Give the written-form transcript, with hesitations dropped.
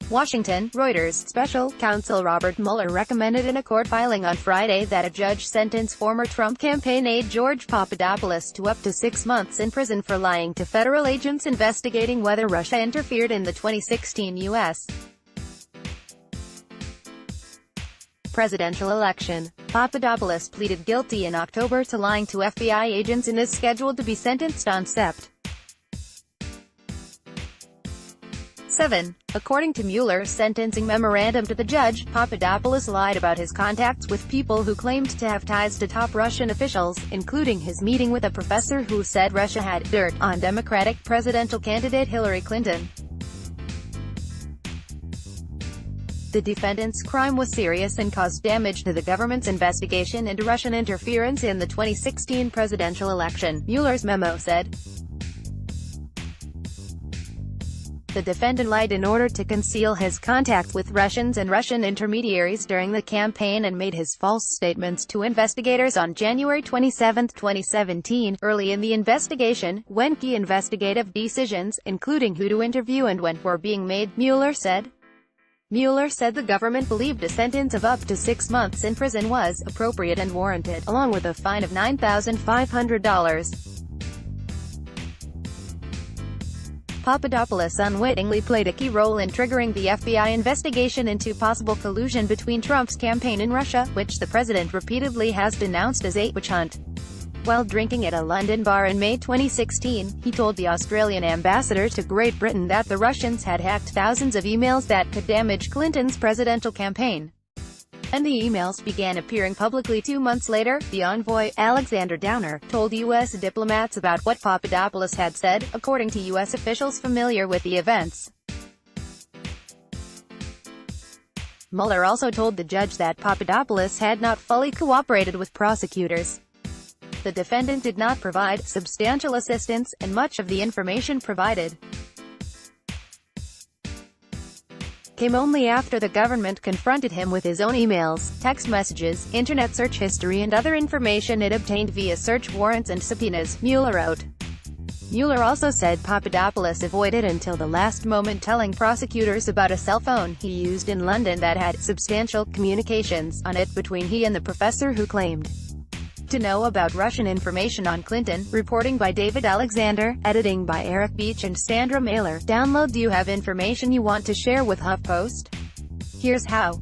Washington, Reuters. Special counsel Robert Mueller recommended in a court filing on Friday that a judge sentence former Trump campaign aide George Papadopoulos to up to 6 months in prison for lying to federal agents investigating whether Russia interfered in the 2016 U.S. presidential election. Papadopoulos pleaded guilty in October to lying to FBI agents and is scheduled to be sentenced on Sept. 7. According to Mueller's sentencing memorandum to the judge, Papadopoulos lied about his contacts with people who claimed to have ties to top Russian officials, including his meeting with a professor who said Russia had dirt on Democratic presidential candidate Hillary Clinton. The defendant's crime was serious and caused damage to the government's investigation into Russian interference in the 2016 presidential election, Mueller's memo said. The defendant lied in order to conceal his contacts with Russians and Russian intermediaries during the campaign and made his false statements to investigators on January 27, 2017, early in the investigation, when key investigative decisions, including who to interview and when, were being made, Mueller said. Mueller said the government believed a sentence of up to 6 months in prison was appropriate and warranted, along with a fine of $9,500. Papadopoulos unwittingly played a key role in triggering the FBI investigation into possible collusion between Trump's campaign and Russia, which the president repeatedly has denounced as a witch hunt. While drinking at a London bar in May 2016, he told the Australian ambassador to Great Britain that the Russians had hacked thousands of emails that could damage Clinton's presidential campaign. And the emails began appearing publicly 2 months later, the envoy, Alexander Downer, told U.S. diplomats about what Papadopoulos had said, according to U.S. officials familiar with the events. Mueller also told the judge that Papadopoulos had not fully cooperated with prosecutors. The defendant did not provide substantial assistance, and much of the information provided came only after the government confronted him with his own emails, text messages, internet search history and other information it obtained via search warrants and subpoenas, Mueller wrote. Mueller also said Papadopoulos avoided until the last moment telling prosecutors about a cell phone he used in London that had substantial communications on it between he and the professor who claimed to know about Russian information on Clinton. Reporting by David Alexander, editing by Eric Beach and Sandra Mailer. Download. Do you have information you want to share with HuffPost? Here's how.